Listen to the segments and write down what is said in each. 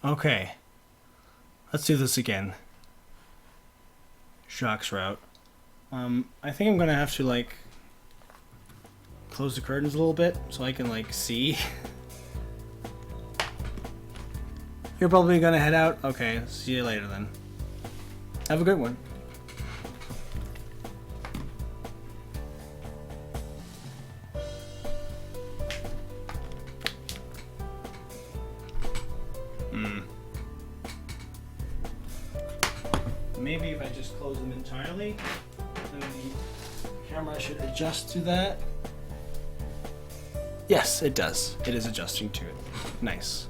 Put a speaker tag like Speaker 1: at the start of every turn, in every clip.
Speaker 1: Okay. Let's do this again. Jacques route. I think I'm gonna have to, like, close the curtains a little bit so I can, like, see. You're probably gonna head out? Okay, see you later then. Have a good one. Maybe if I just close them entirely, then the camera should adjust to that. Yes, it does. It is adjusting to it. Nice.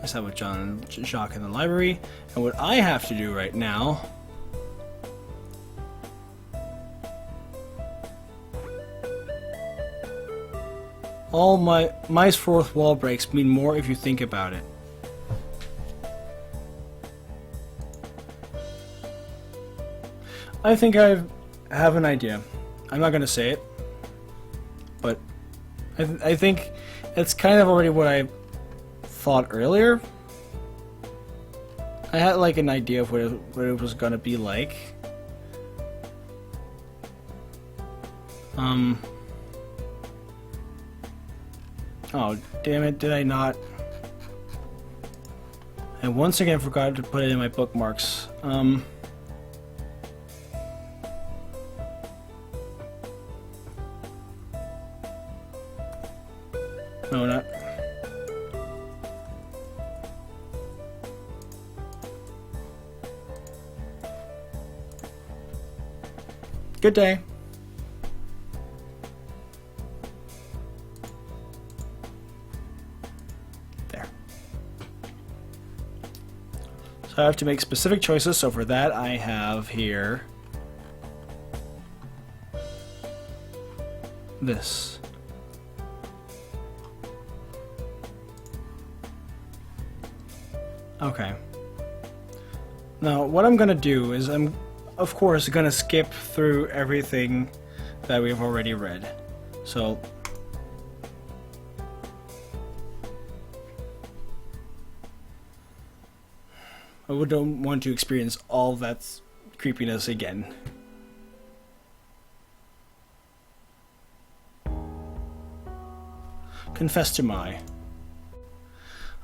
Speaker 1: I sat with John and Jacques in the library, and what I have to do right now all my fourth wall breaks mean more if you think about it. I think I have an idea. I'm not gonna say it, but I think it's kind of already what I thought earlier. I had like an idea of what it was gonna be like. Oh, damn it, did I not? I once again forgot to put it in my bookmarks. No, not. Good day. There. So I have to make specific choices, so for that I have here this. Okay. Now, what I'm gonna do is I'm, of course, gonna skip through everything that we've already read. So, I don't want to experience all that creepiness again. Confess to my.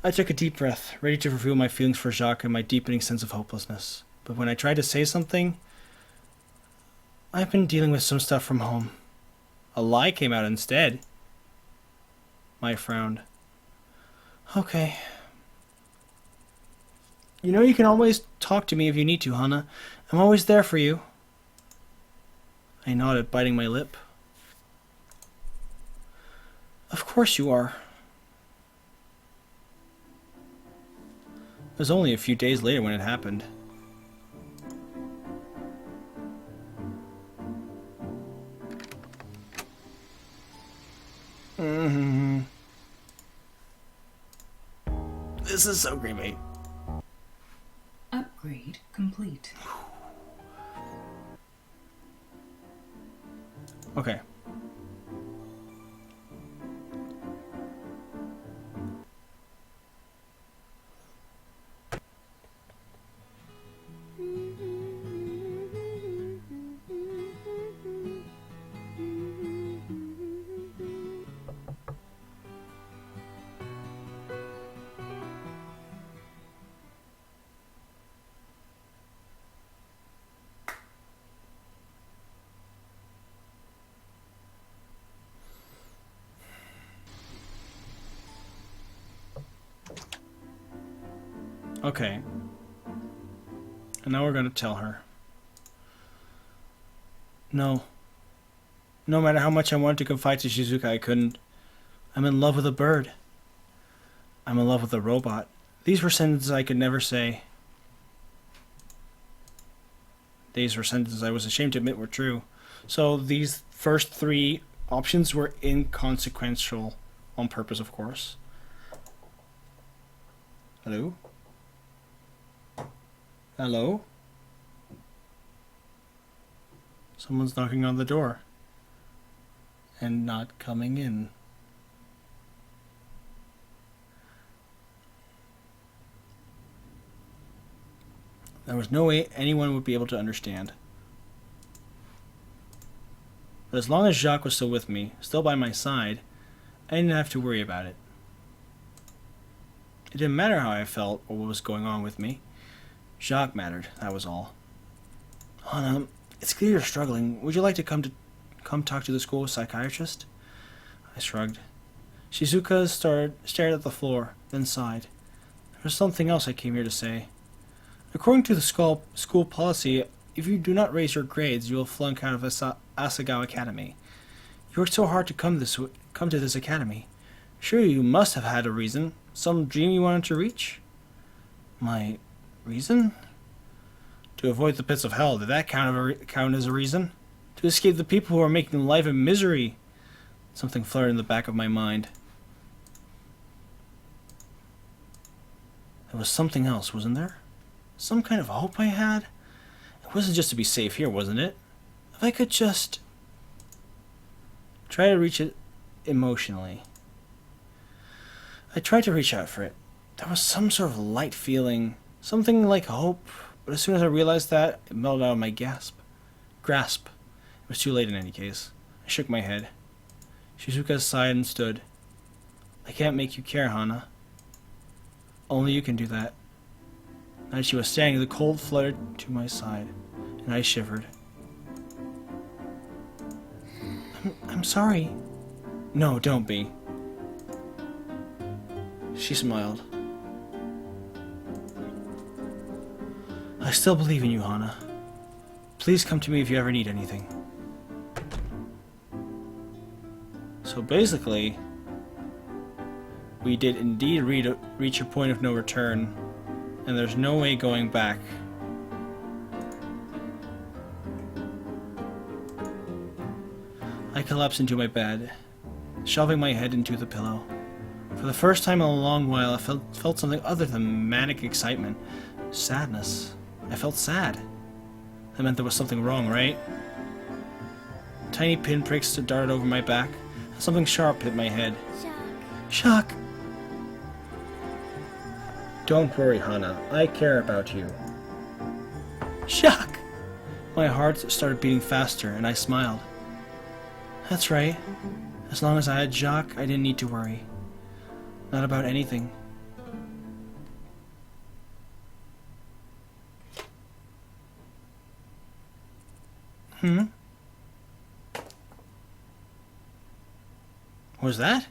Speaker 1: I took a deep breath, ready to reveal my feelings for Jacques and my deepening sense of hopelessness. But when I tried to say something, I've been dealing with some stuff from home. A lie came out instead. I frowned. Okay. You know you can always talk to me if you need to, Hannah. I'm always there for you. I nodded, biting my lip. Of course you are. It was only a few days later when it happened. This is so creepy.
Speaker 2: Upgrade complete.
Speaker 1: Okay. Okay. And now we're gonna tell her. No. No matter how much I wanted to confide to Shizuka, I couldn't. I'm in love with a bird. I'm in love with a robot. These were sentences I could never say. These were sentences I was ashamed to admit were true. So these first three options were inconsequential on purpose, of course. Hello? Hello? Someone's knocking on the door. And not coming in. There was no way anyone would be able to understand. But as long as Jacques was still with me, still by my side, I didn't have to worry about it. It didn't matter how I felt or what was going on with me. Jacques mattered, that was all. Hana, it's clear you're struggling. Would you like to come talk to the school psychiatrist? I shrugged. Shizuka stared at the floor, then sighed. There was something else I came here to say. According to the school policy, if you do not raise your grades, you will flunk out of Asagao Academy. You worked so hard to come to this academy. Sure, you must have had a reason. Some dream you wanted to reach? My reason? To avoid the pits of hell. Did that count as a reason? To escape the people who are making life a misery. Something fluttered in the back of my mind. There was something else, wasn't there? Some kind of hope I had? It wasn't just to be safe here, wasn't it? If I could just try to reach it emotionally. I tried to reach out for it. There was some sort of light feeling, something like hope, but as soon as I realized that, it melted out of my grasp. It was too late in any case. I shook my head. Shizuka sighed and stood. I can't make you care, Hana. Only you can do that. As she was standing, the cold fluttered to my side, and I shivered. I'm sorry. No, don't be. She smiled. I still believe in you, Hana. Please come to me if you ever need anything. So basically, we did indeed reach a point of no return, and there's no way going back. I collapsed into my bed, shoving my head into the pillow. For the first time in a long while, I felt something other than manic excitement. Sadness. I felt sad. That meant there was something wrong, right? Tiny pinpricks darted over my back. Something sharp hit my head. Shock! Don't worry, Hana. I care about you. Shock! My heart started beating faster, and I smiled. That's right. As long as I had Jacques, I didn't need to worry. Not about anything. What was that?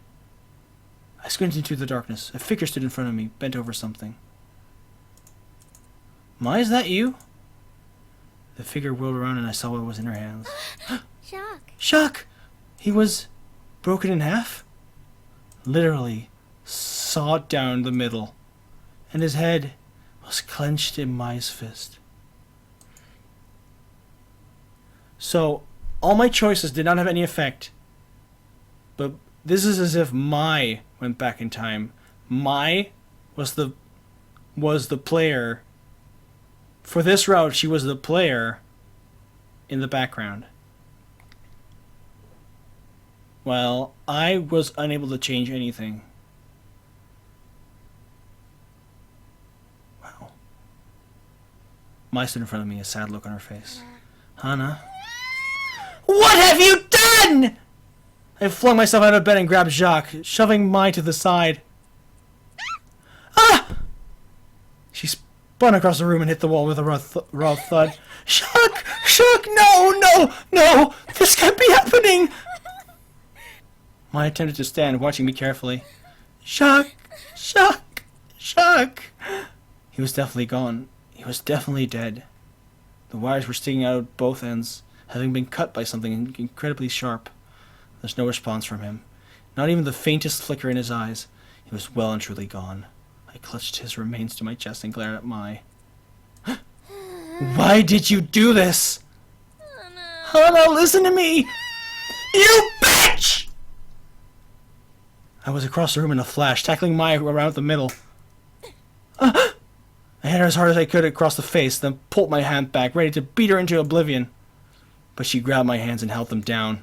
Speaker 1: I squinted into the darkness. A figure stood in front of me, bent over something. Mai, is that you? The figure whirled around and I saw what was in her hands.
Speaker 2: Shock!
Speaker 1: Shock! He was broken in half? Literally sawed down the middle, and his head was clenched in Mai's fist. So, all my choices did not have any effect. But this is as if Mai went back in time. Mai was the player. For this route, she was the player in the background. Well, I was unable to change anything. Wow. Mai stood in front of me, a sad look on her face. Hana. What have you done? I flung myself out of bed and grabbed Jacques, shoving Mai to the side. Ah! She spun across the room and hit the wall with a raw thud. Jacques! Jacques! No! This can't be happening! Mai attempted to stand, watching me carefully. Jacques! He was definitely gone. He was definitely dead. The wires were sticking out of both ends, having been cut by something incredibly sharp. There's no response from him. Not even the faintest flicker in his eyes. He was well and truly gone. I clutched his remains to my chest and glared at Mai. Why did you do this? Hana, listen to me! You bitch! I was across the room in a flash, tackling Mai around the middle. I hit her as hard as I could across the face, then pulled my hand back, ready to beat her into oblivion. but she grabbed my hands and held them down.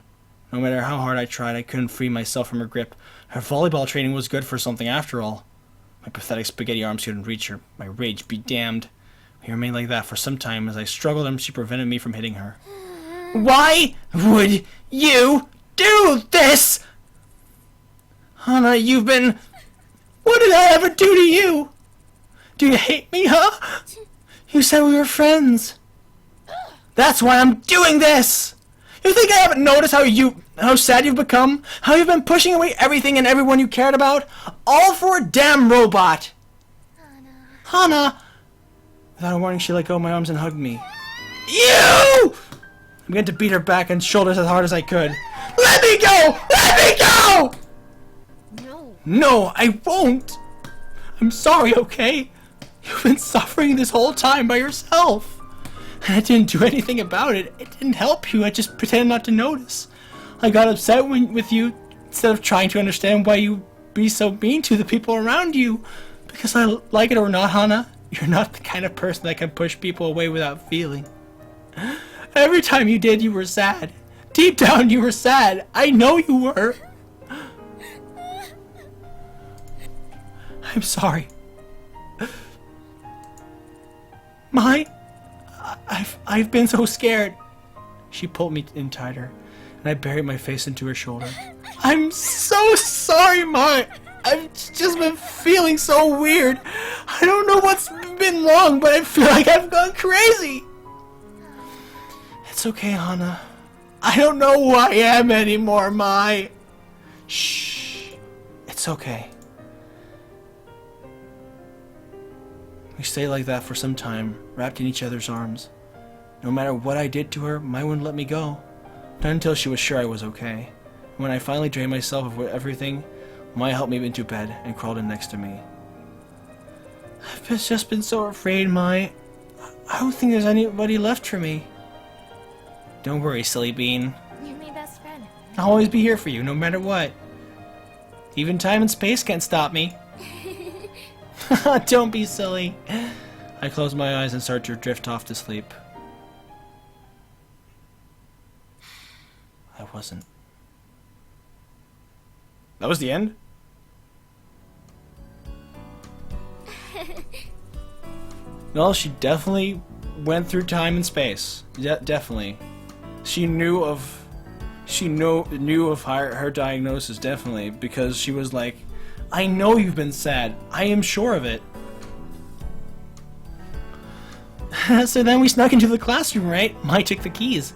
Speaker 1: No matter how hard I tried, I couldn't free myself from her grip. Her volleyball training was good for something after all. My pathetic spaghetti arms couldn't reach her. My rage be damned. We remained like that for some time as I struggled and she prevented me from hitting her. Why would you do this? Hana, you've been... What did I ever do to you? Do you hate me, huh? You said we were friends. That's why I'm doing this! You think I haven't noticed how sad you've become? How you've been pushing away everything and everyone you cared about? All for a damn robot! Hana! Without a warning, she let go of my arms and hugged me. You! I began to beat her back and shoulders as hard as I could. Let me go! Let me go! No, I won't! I'm sorry, okay? You've been suffering this whole time by yourself. And I didn't do anything about it. It didn't help you. I just pretended not to notice. I got upset with you instead of trying to understand why you be so mean to the people around you. Because I like it or not, Hana, you're not the kind of person that can push people away without feeling. Every time you did, you were sad. Deep down, you were sad. I know you were. I'm sorry. I've been so scared. She pulled me in tighter, and I buried my face into her shoulder. I'm so sorry, Ma. I've just been feeling so weird. I don't know what's been wrong, but I feel like I've gone crazy. It's okay, Hana. I don't know who I am anymore, Mai. Shh. It's okay. We stayed like that for some time, wrapped in each other's arms. No matter what I did to her, Mai wouldn't let me go. Not until she was sure I was okay. When I finally drained myself of everything, Mai helped me into bed and crawled in next to me. I've just been so afraid, Mai. I don't think there's anybody left for me. Don't worry, silly bean.
Speaker 2: You're my best friend.
Speaker 1: I'll always be here for you, no matter what. Even time and space can't stop me. Don't be silly. I closed my eyes and started to drift off to sleep. I wasn't. That was the end? Well, she definitely went through time and space. Definitely. She knew of her diagnosis, definitely, because she was like, I know you've been sad. I am sure of it. So then we snuck into the classroom, right? Mai took the keys.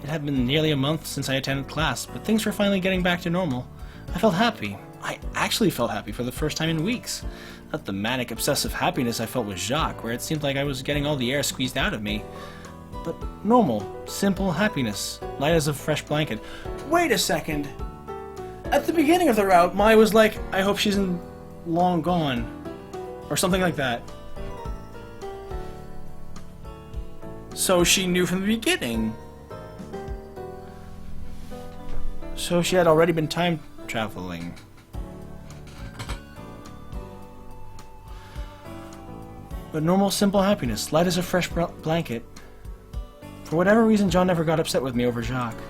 Speaker 1: It had been nearly a month since I attended class, but things were finally getting back to normal. I felt happy. I actually felt happy for the first time in weeks. Not the manic, obsessive happiness I felt with Jacques, where it seemed like I was getting all the air squeezed out of me. But normal, simple happiness, light as a fresh blanket. Wait a second! At the beginning of the route, Mai was like, I hope she's long gone. Or something like that. So she knew from the beginning. So she had already been time traveling. But normal, simple happiness, light as a fresh blanket. For whatever reason, John never got upset with me over Jacques.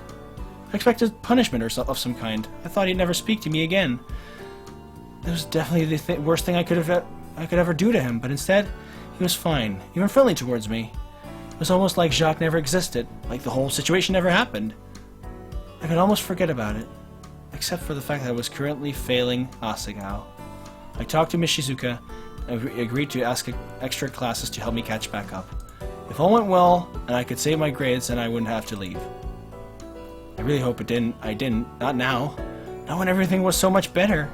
Speaker 1: I expected punishment of some kind. I thought he'd never speak to me again. It was definitely the worst thing I could ever do to him, but instead, he was fine, even friendly towards me. It was almost like Jacques never existed, like the whole situation never happened. I could almost forget about it, except for the fact that I was currently failing Asagao. I talked to Miss Shizuka and agreed to ask extra classes to help me catch back up. If all went well, and I could save my grades, then I wouldn't have to leave. I really hope it didn't. I didn't. Not now. Not when everything was so much better.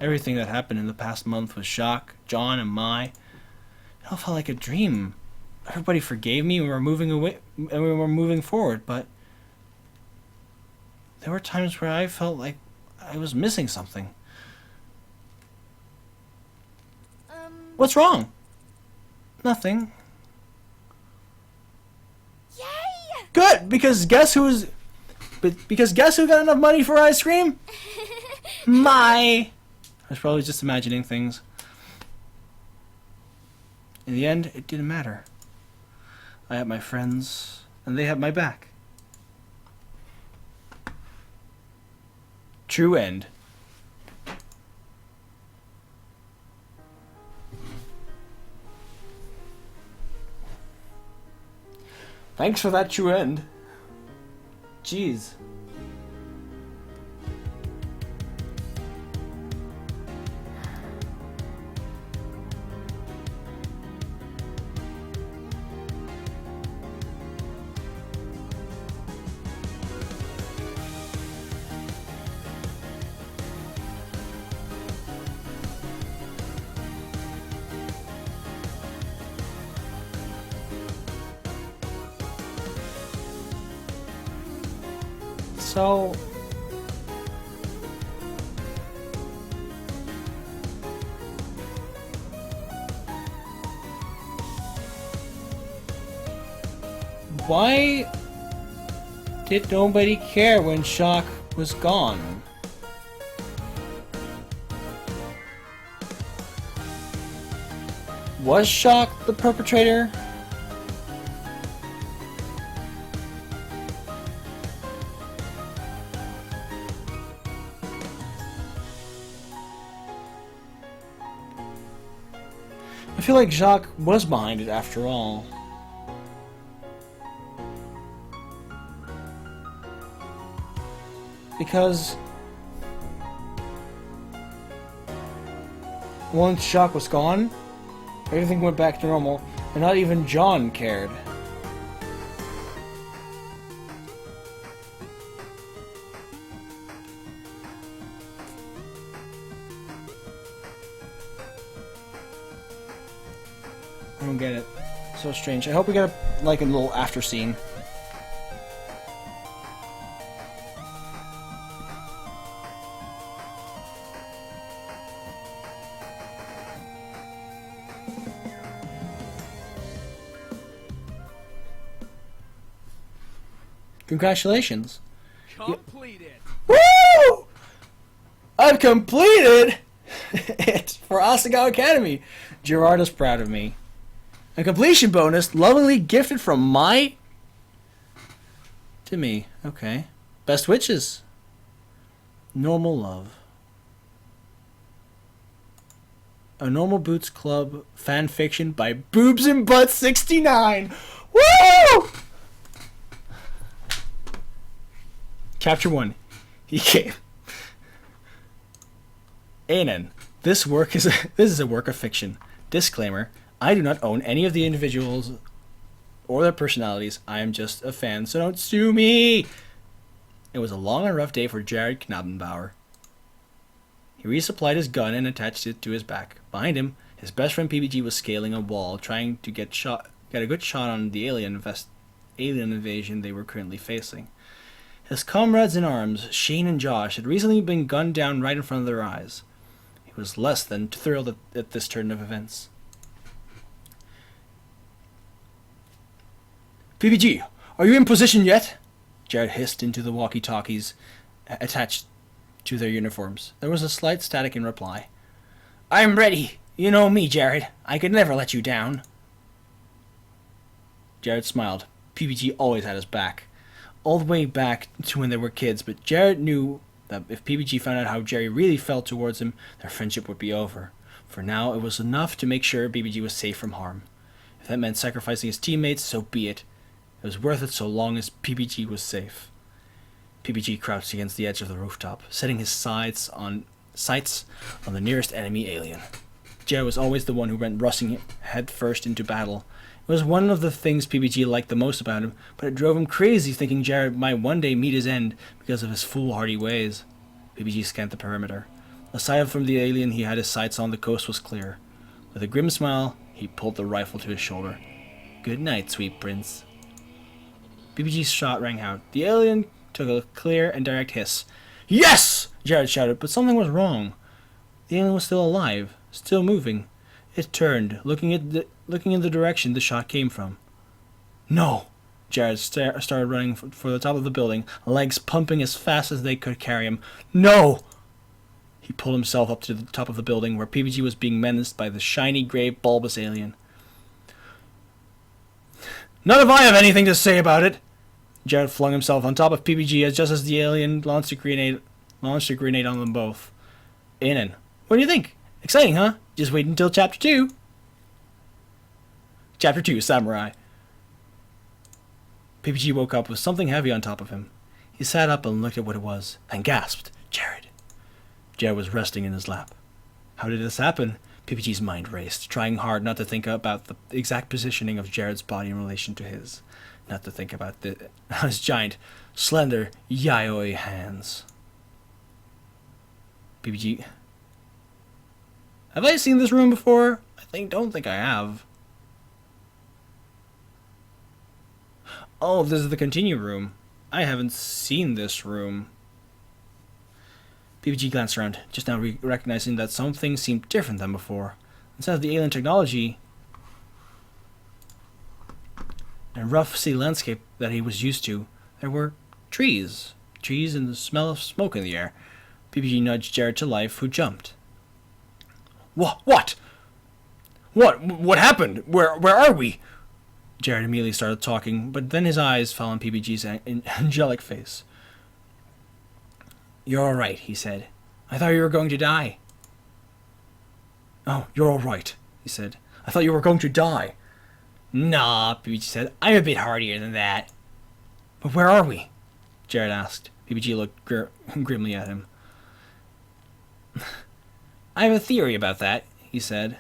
Speaker 1: Everything that happened in the past month with Jacques, John, and Mai, it all felt like a dream. Everybody forgave me and we were moving away, and we were moving forward, but there were times where I felt like I was missing something. What's wrong? Nothing.
Speaker 2: Yay!
Speaker 1: Good, because guess who got enough money for ice cream? Mai. I was probably just imagining things. In the end, it didn't matter. I have my friends, and they have my back. True end. Thanks for that true end. Jeez. So, why did nobody care when Shock was gone? Was Shock the perpetrator? I feel like Jacques was behind it after all. Because once Jacques was gone, everything went back to normal, and not even John cared. I don't get it. So strange. I hope we get a little after scene. Congratulations.
Speaker 3: Completed.
Speaker 1: Woo! I've completed it for Asagao Academy. Gerard is proud of me. A completion bonus, lovingly gifted from my... to me. Okay. Best wishes. Normal love. A Normal Boots Club fan fiction by Boobs and Butts 69. Woo! Chapter 1. He came. Anen. This is a work of fiction. Disclaimer. I do not own any of the individuals or their personalities. I am just a fan, so don't sue me! It was a long and rough day for Jared Knabenbauer. He resupplied his gun and attached it to his back. Behind him, his best friend PBG was scaling a wall, trying to get a good shot on the alien invasion they were currently facing. His comrades in arms, Shane and Josh, had recently been gunned down right in front of their eyes. He was less than thrilled at this turn of events. PBG, are you in position yet? Jared hissed into the walkie-talkies attached to their uniforms. There was a slight static in reply. I'm ready. You know me, Jared. I could never let you down. Jared smiled. PBG always had his back. All the way back to when they were kids, but Jared knew that if PBG found out how Jerry really felt towards him, their friendship would be over. For now, it was enough to make sure PBG was safe from harm. If that meant sacrificing his teammates, so be it. It was worth it so long as PBG was safe. PBG crouched against the edge of the rooftop, setting his sights on the nearest enemy alien. Jared was always the one who went rushing head first into battle. It was one of the things PBG liked the most about him, but it drove him crazy thinking Jared might one day meet his end because of his foolhardy ways. PBG scanned the perimeter. Aside from the alien he had his sights on, the coast was clear. With a grim smile, he pulled the rifle to his shoulder. Good night, sweet prince. PBG's shot rang out. The alien took a clear and direct hiss. Yes! Jared shouted, but something was wrong. The alien was still alive, still moving. It turned, looking in the direction the shot came from. No! Jared started running for the top of the building, legs pumping as fast as they could carry him. No! He pulled himself up to the top of the building, where PBG was being menaced by the shiny, gray, bulbous alien. None of I have anything to say about it! Jared flung himself on top of PPG just as the alien launched a grenade on them both. Aiden, what do you think? Exciting, huh? Just wait until Chapter 2. Chapter 2, Samurai. PPG woke up with something heavy on top of him. He sat up and looked at what it was, and gasped, Jared. Jared was resting in his lap. How did this happen? PPG's mind raced, trying hard not to think about the exact positioning of Jared's body in relation to his. Not to think about his giant, slender, yaoi hands. PPG. Have I seen this room before? Don't think I have. Oh, this is the continue room. I haven't seen this room. PPG glanced around, just now recognizing that some things seemed different than before. Instead of the alien technology and rough sea landscape that he was used to, there were trees. Trees and the smell of smoke in the air. PPG nudged Jared to life, who jumped. What? What happened? Where are we? Jared immediately started talking, but then his eyes fell on PPG's angelic face. You're all right, he said. I thought you were going to die. Oh, you're all right, he said. I thought you were going to die. Nah, PPG said. I'm a bit hardier than that. But where are we? Jared asked. PPG looked grimly at him. I have a theory about that, he said.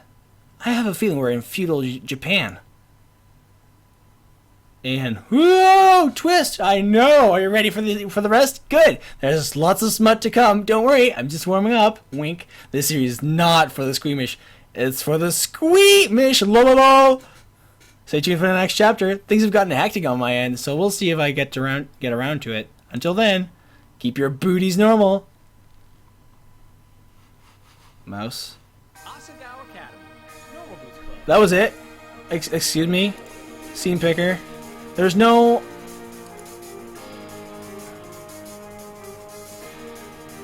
Speaker 1: I have a feeling we're in feudal Japan. And whoa, twist! I know. Are you ready for the rest? Good. There's lots of smut to come. Don't worry. I'm just warming up. Wink. This series is not for the squeamish. It's for the squeamish. Lololo. Stay tuned for the next chapter. Things have gotten hectic on my end, so we'll see if I get around to it. Until then, keep your booties normal. Mouse.
Speaker 3: Asagao Academy. Normal Boots Club.
Speaker 1: That was it. Excuse me. Scene picker. There's no...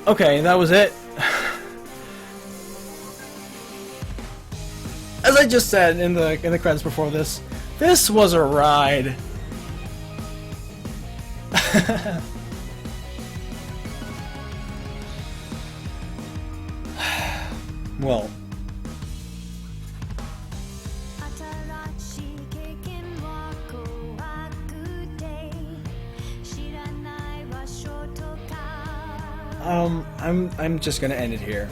Speaker 1: Okay, that was it. As I just said in the credits before this was a ride. Well, I'm just gonna end it here.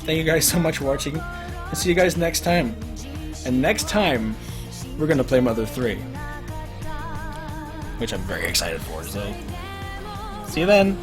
Speaker 1: Thank you guys so much for watching, and see you guys next time. And next time, we're gonna play Mother 3, which I'm very excited for. So, see you then.